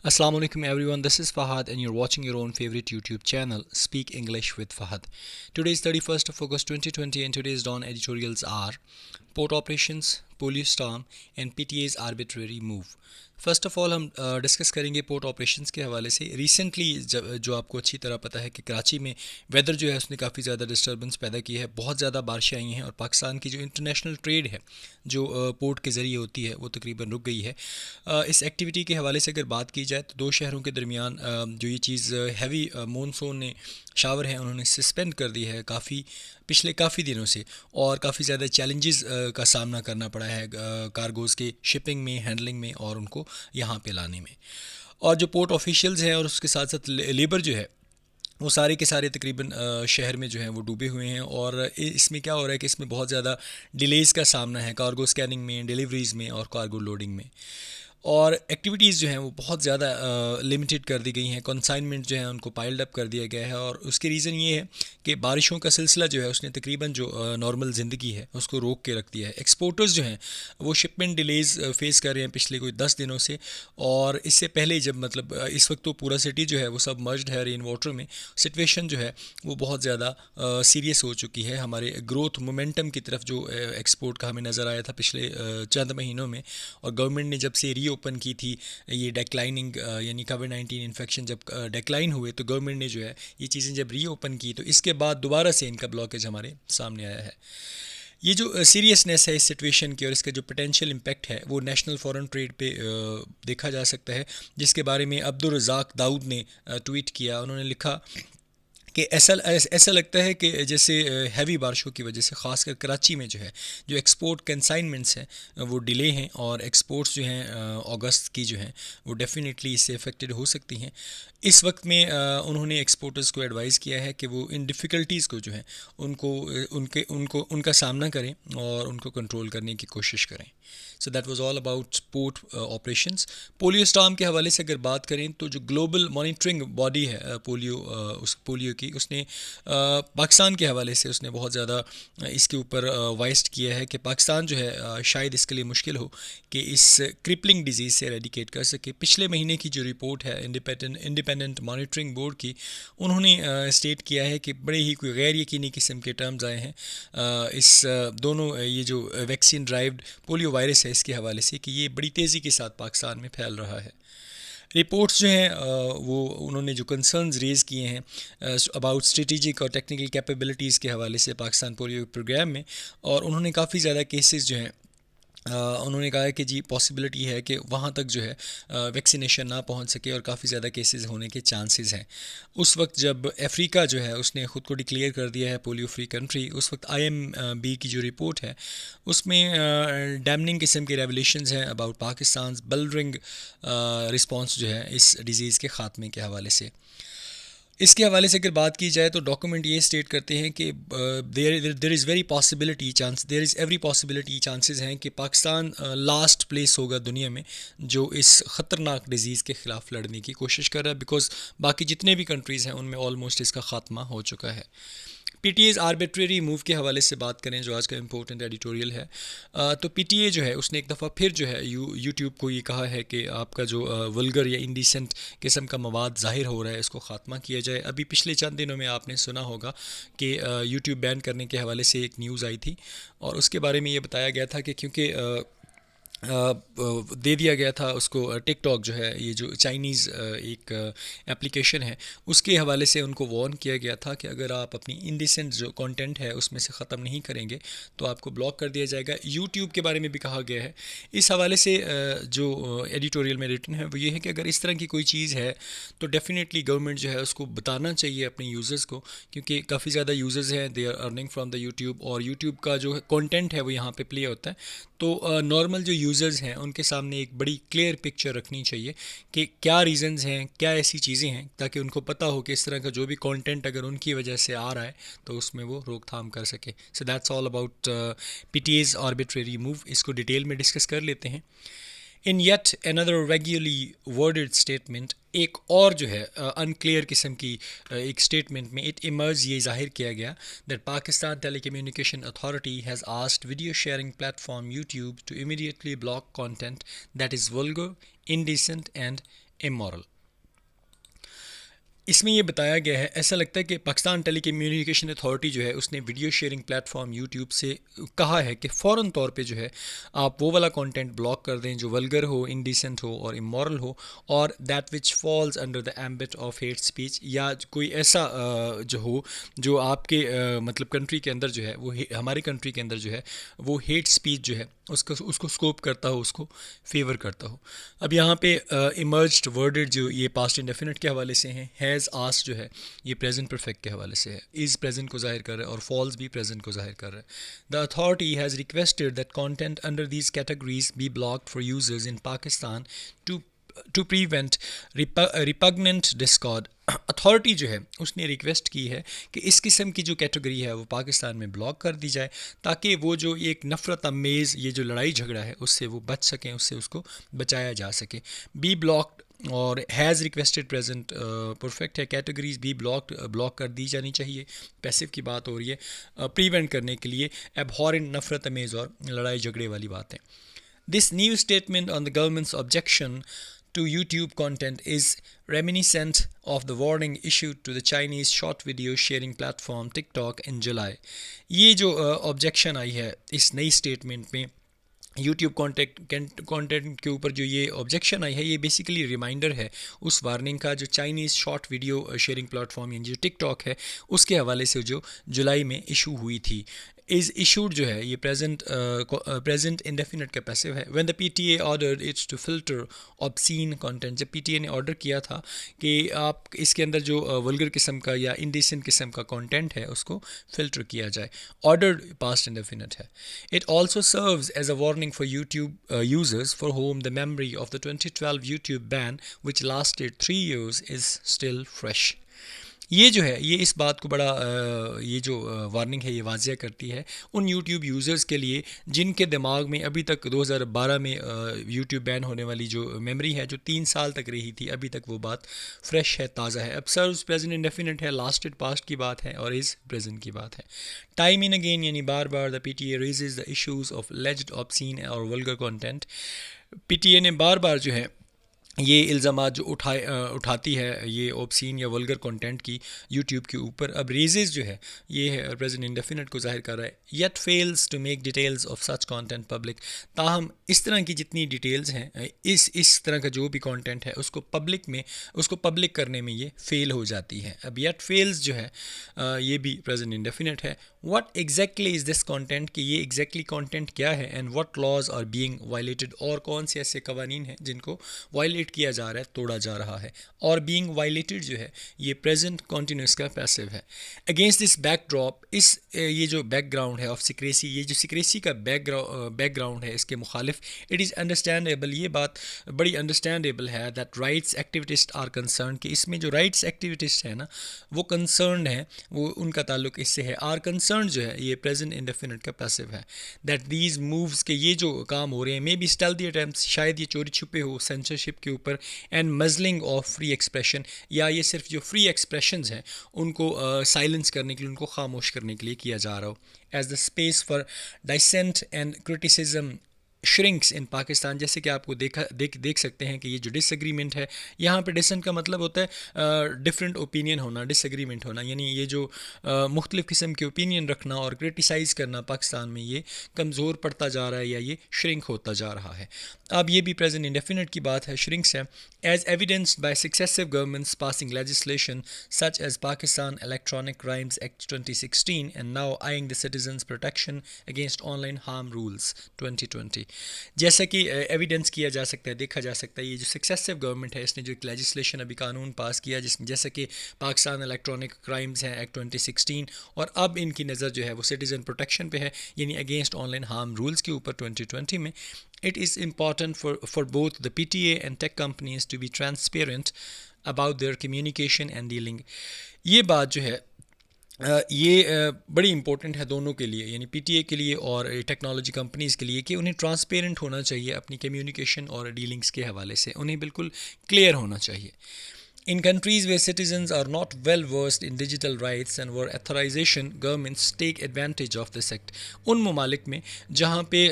Assalamu alaikum everyone, this is Fahad and you're watching your own favorite YouTube channel, Speak English with Fahad. Today is 31st of August 2020 and today's Dawn editorials are Port Operations, Polio Storm and PTA's arbitrary move. First of all हम discuss करेंगे port operations के हवाले से। Recently जो आपको अच्छी तरह पता है कि कराची में वेदर जो है उसने काफ़ी ज़्यादा डिस्टर्बेंस पैदा की है, बहुत ज़्यादा बारिशें आई हैं और पाकिस्तान की जो इंटरनेशनल ट्रेड है जो पोर्ट के ज़रिए होती है वो तकरीबन रुक गई है। इस एक्टिविटी के हवाले से अगर बात की जाए तो दो शहरों के दरमियान जो ये चीज़ हैवी मानसून ने शावर हैं उन्होंने सस्पेंड कर दी है पिछले काफ़ी दिनों से, और काफ़ी ज़्यादा चैलेंजेस का सामना करना पड़ा है कार्गोज़ के शिपिंग में, हैंडलिंग में और उनको यहाँ पे लाने में। और जो पोर्ट ऑफिशियल्स हैं और उसके साथ साथ लेबर जो है वो सारे के सारे तकरीबन शहर में जो हैं वो डूबे हुए हैं। और इसमें क्या हो रहा है कि इसमें बहुत ज़्यादा डिलेज़ का सामना है कार्गो स्कैनिंग में, डिलीवरीज़ में और कार्गो लोडिंग में। और एक्टिविटीज़ जो हैं वो बहुत ज़्यादा लिमिटेड कर दी गई हैं, कंसाइनमेंट जो है उनको पाइल्ड अप कर दिया गया है। और उसके रीज़न ये है कि बारिशों का सिलसिला जो है उसने तकरीबन जो नॉर्मल ज़िंदगी है उसको रोक के रख दिया है। एक्सपोर्टर्स जो हैं वो शिपमेंट डिलेज़ फेस कर रहे हैं पिछले कोई 10 दिनों से, और इससे पहले जब मतलब इस वक्त तो पूरा सिटी जो है वो सब मर्ज्ड है रेन वाटर में। सिचुएशन जो है वो बहुत ज़्यादा सीरियस हो चुकी है। हमारे ग्रोथ मोमेंटम की तरफ जो एक्सपोर्ट का हमें नज़र आया था पिछले चंद महीनों में, और गवर्नमेंट ने जब से रीओपन की थी ये डेक्लाइनिंग यानी कोविड-19 इन्फेक्शन जब डेक्लाइन हुए तो गवर्नमेंट ने जो है ये चीज़ें जब रीओपन की तो इसके बाद दोबारा से इनका ब्लॉकेज हमारे सामने आया है। ये जो सीरियसनेस है इस सिचुएशन की और इसका जो पोटेंशियल इम्पैक्ट है वो नेशनल फॉरेन ट्रेड पे देखा जा सकता है, जिसके बारे में अब्दुल रज़ाक दाऊद ने ट्वीट किया। उन्होंने लिखा कि ऐसा लगता है कि जैसे हैवी बारिशों की वजह से ख़ासकर कराची में जो है जो एक्सपोर्ट कंसाइनमेंट्स हैं वो डिले हैं, और एक्सपोर्ट्स जो हैं अगस्त की जो हैं वो डेफिनेटली इससे अफेक्टेड हो सकती हैं। इस वक्त में उन्होंने एक्सपोर्टर्स को एडवाइस किया है कि वो इन डिफ़िकल्टीज़ को जो है उनको उनका सामना करें और उनको कंट्रोल करने की कोशिश करें। सो that was all about port operations. Polio storm के हवाले से अगर बात करें तो जो ग्लोबल मॉनिटरिंग बॉडी है उस पोलियो की, उसने पाकिस्तान के हवाले से उसने बहुत ज़्यादा इसके ऊपर वाइस्ट किया है कि पाकिस्तान जो है शायद इसके लिए मुश्किल हो कि इस क्रिपलिंग डिजीज़ से एरेडिकेट कर सके। पिछले महीने की जो रिपोर्ट है इंडिपेंडेंट मॉनिटरिंग बोर्ड की, उन्होंने स्टेट किया है कि बड़े ही कोई गैर यकीनी किस्म के टर्म्स आए हैं इस दोनों ये जो वैक्सीन ड्राइव्ड पोलियो वायरस है इसके हवाले से कि ये बड़ी तेज़ी के साथ पाकिस्तान में फैल रहा है। रिपोर्ट्स जो हैं वो उन्होंने जो कंसर्न्स रेज़ किए हैं अबाउट स्ट्रेटिजिक और टेक्निकल कैपेबिलिटीज़ के हवाले से पाकिस्तान पोलियो प्रोग्राम में, और उन्होंने काफ़ी ज़्यादा केसेस जो हैं उन्होंने कहा है कि जी पॉसिबिलिटी है कि वहाँ तक जो है वैक्सीनेशन ना पहुँच सके और काफ़ी ज़्यादा केसेस होने के चांसेस हैं। उस वक्त जब अफ्रीका जो है उसने ख़ुद को डिक्लेयर कर दिया है पोलियो फ्री कंट्री, उस वक्त IMB की जो रिपोर्ट है उसमें डैमनिंग किस्म के रेवलेशंस हैं अबाउट पाकिस्तान बलरिंग रिस्पॉन्स जो है इस डिज़ीज़ के ख़ात्मे के हवाले से। इसके हवाले से अगर बात की जाए तो डॉक्यूमेंट ये स्टेट करते हैं कि there is every possibility chances हैं कि पाकिस्तान लास्ट प्लेस होगा दुनिया में जो इस ख़तरनाक डिज़ीज़ के ख़िलाफ़ लड़ने की कोशिश कर रहा है, बिकॉज़ बाकी जितने भी कंट्रीज़ हैं उनमें ऑलमोस्ट इसका ख़ात्मा हो चुका है। PTA's आर्बिट्रेरी मूव के हवाले से बात करें जो आज का इम्पोर्टेंट एडिटोरियल है, तो PTA जो है उसने एक दफ़ा फिर जो है यूट्यूब को ये कहा है कि आपका जो वल्गर या इंडिसेंट किस्म का मवाद ज़ाहिर हो रहा है इसको ख़ात्मा किया जाए। अभी पिछले चंद दिनों में आपने सुना होगा कि यूट्यूब बैन करने के हवाले से एक न्यूज़ आई थी और उसके बारे में ये बताया गया था कि क्योंकि दे दिया गया था उसको टिकटॉक जो है ये जो चाइनीज़ एक एप्लीकेशन है उसके हवाले से उनको वार्न किया गया था कि अगर आप अपनी इंडिसेंट जो कंटेंट है उसमें से ख़त्म नहीं करेंगे तो आपको ब्लॉक कर दिया जाएगा। यूट्यूब के बारे में भी कहा गया है। इस हवाले से जो एडिटोरियल में रिटन है वो ये है कि अगर इस तरह की कोई चीज़ है तो डेफ़िनेटली गवर्नमेंट जो है उसको बताना चाहिए अपने यूज़र्स को, क्योंकि काफ़ी ज़्यादा यूज़र्स हैं they are earning from the YouTube, और यूट्यूब का जो कंटेंट है वो यहाँ पे प्ले होता है। तो नॉर्मल जो यूज़र्स हैं उनके सामने एक बड़ी क्लियर पिक्चर रखनी चाहिए कि क्या रीज़न्स हैं, क्या ऐसी चीज़ें हैं, ताकि उनको पता हो कि इस तरह का जो भी कंटेंट अगर उनकी वजह से आ रहा है तो उसमें वो रोकथाम कर सके। So that's all about PTA's arbitrary move. इसको डिटेल में डिस्कस कर लेते हैं। In yet another regularly worded statement, एक और जो है अनक्लियर किस्म की एक स्टेटमेंट में इट इमर्ज ये जाहिर किया गया that Pakistan telecommunication authority has asked video sharing platform YouTube to immediately block content that is vulgar, indecent and immoral। इसमें ये बताया गया है, ऐसा लगता है कि पाकिस्तान टेली कम्युनिकेशन अथॉरिटी जो है उसने वीडियो शेयरिंग प्लेटफॉर्म यूट्यूब से कहा है कि फ़ौरन तौर पे जो है आप वो वाला कंटेंट ब्लॉक कर दें जो वल्गर हो, इंडिसेंट हो और इमोरल हो, और that which falls under the ambit of hate speech, या कोई ऐसा जो हो जो आपके मतलब कंट्री के अंदर जो है वो हमारी कंट्री के अंदर जो है वो हेट स्पीच जो है उसको स्कोप करता हो, उसको फेवर करता हो। अब यहाँ पे इमर्ज्ड वर्डेड जो ये पास्ट इंडेफिनिट के हवाले से हैं, हैज़ आस्ट जो है ये प्रेजेंट परफेक्ट के हवाले से है, इज़ प्रेजेंट को जाहिर कर रहा है और फॉल्स भी प्रेजेंट को जाहिर कर रहा है। The authority has requested that content under these categories be blocked for users in Pakistan to prevent repugnant discord. Authority जो है उसने रिक्वेस्ट की है कि इस किस्म की जो कैटेगरी है वो पाकिस्तान में ब्लॉक कर दी जाए, ताकि वो जो एक नफ़रत अमेज़ ये जो लड़ाई झगड़ा है उससे वो बच सकें, उससे उसको बचाया जा सके। बी ब्लॉक्ड और हैज़ रिक्वेस्टेड प्रेजेंट परफेक्ट है, कैटेगरीज बी ब्लॉक कर दी जानी चाहिए, पैसिव की बात हो रही है, प्रिवेंट करने के लिए एबहॉरेंट नफ़रत अमेज़ और लड़ाई झगड़े वाली बात है। This new statement on the government's objection to YouTube content is reminiscent of the warning issued to the Chinese short video sharing platform TikTok in July। ये जो ऑब्जेक्शन आई है इस नई स्टेटमेंट में यूट्यूब कंटेंट के ऊपर जो ये ऑब्जेक्शन आई है, ये बेसिकली रिमाइंडर है उस वार्निंग का जो Chinese short video sharing platform यानी जो टिकटॉक है उसके हवाले से जो जुलाई में इशू हुई थी। इज़ इशूड जो है ये प्रेजेंट इंडेफिनिट का पैसिव है। When the PTA ordered its to filter obscene content, जब पीटीए ने ऑर्डर किया था कि आप इसके अंदर जो वल्गर किस्म का या इंडिसेंट किस्म का कंटेंट है उसको फ़िल्टर किया जाए, ऑर्डर्ड पास्ट इंडेफिनिट है। It also serves as a warning for YouTube users for whom the memory of the 2012 YouTube ban which lasted 3 years is still fresh. ये जो है ये इस बात को बड़ा ये जो वार्निंग है ये वाजिया करती है उन यूट्यूब यूज़र्स के लिए जिनके दिमाग में अभी तक 2012 में यूट्यूब बैन होने वाली जो मेमोरी है जो 3 साल तक रही थी, अभी तक वो बात फ्रेश है, ताज़ा है। अब सर्व्स प्रेजेंट इंडेफिनिट है, लास्टेड पास्ट की बात है और इज़ प्रेजेंट की बात है। टाइम इन अगेन यानी बार बार the PTA raises the issues of alleged obscene और वल्गर कंटेंट। पीटीए ने बार बार जो है ये इल्ज़ामात जो उठाती है ये ऑब्सीन या वल्गर कंटेंट की यूट्यूब के ऊपर, अब रेजेस जो है ये है प्रेजेंट इंडेफिनिट को जाहिर कर रहा है। Yet fails to make details of such content public, ताहम इस तरह की जितनी डिटेल्स हैं इस तरह का जो भी कंटेंट है उसको पब्लिक करने में ये फेल हो जाती है। अब येट फेल्स जो है ये भी प्रेजेंट इंडेफिनिट है। What exactly is this content, कि ये एग्जैक्टली कंटेंट क्या है, and what laws are being violated, और कौन से ऐसे कवानीन हैं जिनको वायलेट किया जा रहा है, तोड़ा जा रहा है। और बीइंग वायलेटेड जो है ये प्रेजेंट कॉन्टिन्यूस का पैसिव है। अगेंस्ट दिस बैकड्रॉप, इस ये जो बैकग्राउंड है ऑफ सिक्रेसी, ये जो सिक्रेसी का बैकग्राउंड है इसके मुखालिफ, इट इज़ अंडरस्टैंडेबल, ये बात बड़ी अंडरस्टैंडेबल है दैट राइट्स एक्टिविटिस्ट आर कंसर्न, कि इसमें जो राइट्स एक्टिविटिस्ट है ना वो कंसर्न है, वो उनका ताल्लुक इससे है। आर कंसर्न जो है ये प्रेजेंट इंडेफिनिट का पैसिव है। दैट दीज मूव्स के ये जो काम हो रहे हैं मे बी स्टेल्थी अटेम्प्ट्स, शायद ये चोरी छुपे हो सेंसरशिप के ऊपर, एंड मजलिंग ऑफ फ्री एक्सप्रेशन, या ये सिर्फ जो फ्री एक्सप्रेशंस हैं उनको साइलेंस करने के लिए, उनको खामोश करने के लिए किया जा रहा हो। As the space for dissent and criticism shrinks in Pakistan, जैसे कि आपको देख सकते हैं कि ये जो डिसएग्रीमेंट है यहाँ पे डिसेंट का मतलब होता है डिफरेंट ओपिनियन होना, डिसएग्रीमेंट होना, यानी ये जो मुख्तलिफ़ किस्म के ओपिनियन रखना और क्रिटिसाइज़ करना पाकिस्तान में ये कमज़ोर पड़ता जा रहा है या ये श्रिंक होता जा रहा है। अब ये भी प्रेजेंट इंडेफिनिट की बात है, श्रिंक्स है। As evidenced by successive governments passing legislation such as Pakistan electronic crimes act 2016 and now eyeing the citizens protection against online harm rules 2020। जैसा कि एविडेंस किया जा सकता है, देखा जा सकता है, ये जो सक्सेसिव गवर्नमेंट है इसने जो एक लेजिस्लेशन अभी कानून पास किया जैसा कि पाकिस्तान इलेक्ट्रॉनिक क्राइम्स हैं एक्ट 2016, और अब इनकी नज़र जो है वो सिटीज़न प्रोटेक्शन पे है, यानी अगेंस्ट ऑनलाइन हार्म रूल्स के ऊपर 2020 में। It is important for both the PTA and tech companies to be transparent about their communication and dealing। ये बात जो है ये बड़ी इंपॉर्टेंट है दोनों के लिए, यानी पीटीए के लिए और टेक्नोलॉजी कंपनीज़ के लिए, कि उन्हें ट्रांसपेरेंट होना चाहिए अपनी कम्युनिकेशन और डीलिंग्स के हवाले से, उन्हें बिल्कुल क्लियर होना चाहिए। In countries where citizens are not well versed in digital rights and where authorization governments take advantage of this act, उन ममालिक में जहाँ पे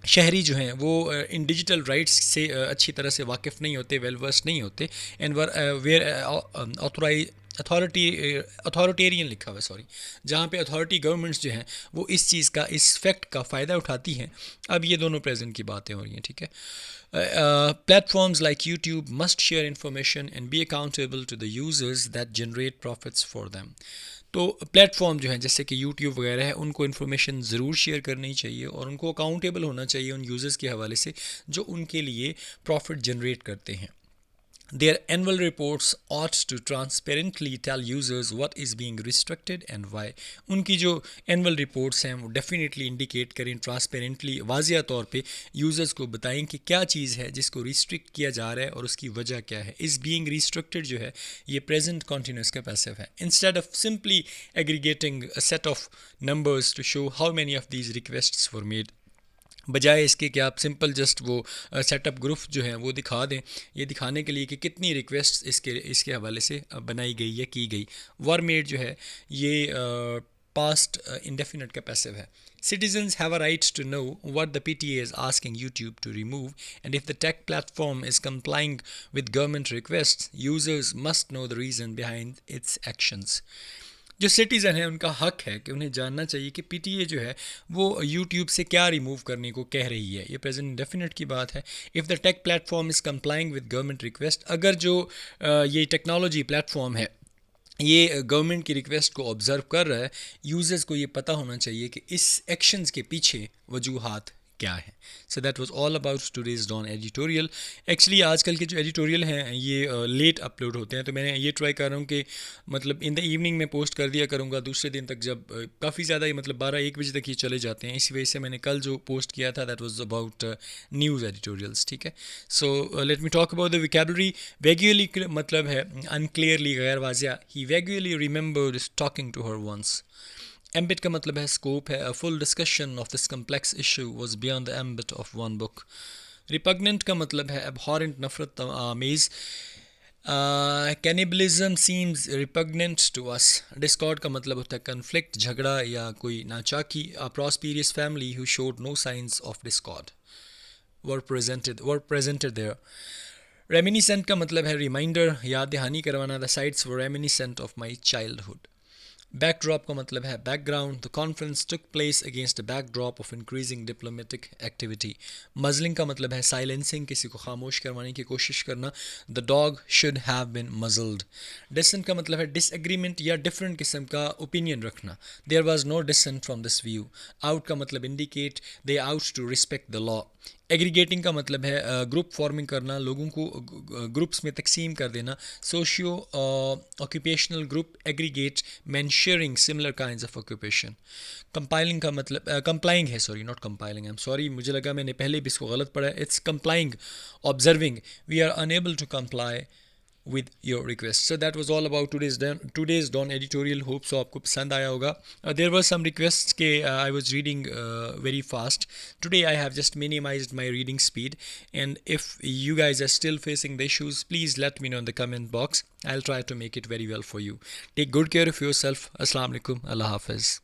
शहरी जो हैं वो इन डिजिटल राइट्स से अच्छी तरह से वाकिफ़ नहीं होते, वेल वर्स नहीं होते, एंड वेयर अथॉरिटेरियन लिखा हुआ है, सॉरी, जहाँ पे अथॉरिटी गवर्नमेंट्स जो हैं वो इस चीज़ का, इस फैक्ट का फ़ायदा उठाती हैं। अब ये दोनों प्रेजेंट की बातें हो रही हैं, ठीक है। Platforms like YouTube must share information and be accountable to the users that generate profits for them. तो प्लेटफॉर्म जो हैं जैसे कि यूट्यूब वगैरह है, उनको इन्फॉर्मेशन ज़रूर शेयर करनी चाहिए और उनको अकाउंटेबल होना चाहिए उन यूज़र्स के हवाले से जो उनके लिए प्रॉफिट जनरेट करते हैं। Their annual reports ought to transparently tell users what is being restricted and why. उनकी जो एनुअल रिपोर्ट्स हैं वो डेफिनेटली इंडिकेट करें, ट्रांसपेरेंटली वाजिया तौर पे यूज़र्स को बताएं कि क्या चीज़ है जिसको रिस्ट्रिक्ट किया जा रहा है और उसकी वजह क्या है। इस बीइंग रिस्ट्रिक्टेड जो है ये प्रेजेंट कॉन्टीन्यूस का पैसिव है। Instead of simply aggregating a set of numbers to show how many of these requests were made, बजाय इसके कि आप सिंपल जस्ट वो सेटअप ग्रुप जो है वो दिखा दें, ये दिखाने के लिए कि कितनी रिक्वेस्ट इसके हवाले से बनाई गई या की गई। वर मेड जो है ये पास्ट इंडेफिनिट का पैसिव है। Citizens have a right to know what the PTA is asking YouTube to remove, and if the tech platform is complying with government requests, users must know the reason behind its actions. जो citizen है उनका हक है कि उन्हें जानना चाहिए कि पीटीए जो है वो यूट्यूब से क्या रिमूव करने को कह रही है। ये प्रेजेंट डेफिनेट की बात है। If the take platform is complying with government request, अगर जो ये टेक्नोलॉजी प्लेटफॉर्म है ये गवर्नमेंट की रिक्वेस्ट को ऑब्ज़र्व कर रहा है, यूज़र्स को ये पता होना चाहिए कि इस एक्शंस के पीछे वजूहात क्या है। So that was all about today's Dawn editorial. Actually आजकल के जो एडिटोरियल हैं ये लेट अपलोड होते हैं, तो मैंने ये ट्राई कर रहा हूँ कि मतलब इन द इवनिंग में पोस्ट कर दिया करूँगा, दूसरे दिन तक जब काफ़ी ज़्यादा मतलब 12-1 बजे तक ये चले जाते हैं। इसी वजह से मैंने कल जो पोस्ट किया था that was about news editorials, ठीक है। So let me talk about the vocabulary. Vaguely मतलब है अनक्लियरली, गैर वाज़िया। He vaguely remembered talking to her once. Ambit का मतलब है स्कोप है। A full discussion of this complex issue was beyond the ambit of one book. Repugnant का मतलब है abhorrent, नफरत आमेज़। Cannibalism seems repugnant to us. Discord का मतलब होता है कन्फ्लिक्ट, झगड़ा या कोई नाचाकी। A prosperous family who showed no signs of discord were presented there. Reminiscent का मतलब है रिमाइंडर, याद दहानी करवाना। The sights were reminiscent of my childhood. Backdrop का मतलब है background. The conference took place against the backdrop of increasing diplomatic activity. Muzzling का मतलब है साइलेंसिंग, किसी को खामोश करवाने की कोशिश करना। The dog should have been muzzled. Dissent का मतलब है डिसएग्रीमेंट या डिफरेंट किस्म का ओपिनियन रखना। There was no dissent from this view. Ought का मतलब indicate, they ought to respect the law. Aggregating का मतलब है ग्रुप फॉर्मिंग करना, लोगों को ग्रुप्स में तकसीम कर देना। Socio occupational group aggregate man sharing similar kinds of occupation. Compiling का मतलब कंप्लाइंग है, sorry not compiling, I am sorry, मुझे लगा मैंने पहले भी इसको गलत पढ़ा है। It's complying, observing, we are unable to comply with your request. So that was all about today's Dawn editorial. Hope so आपको पसंद आया होगा. There were some requests के I was reading very fast. Today I have just minimized my reading speed, and if you guys are still facing the issues, please let me know in the comment box. I'll try to make it very well for you. Take good care of yourself. Assalamu alaikum. Allah Hafiz.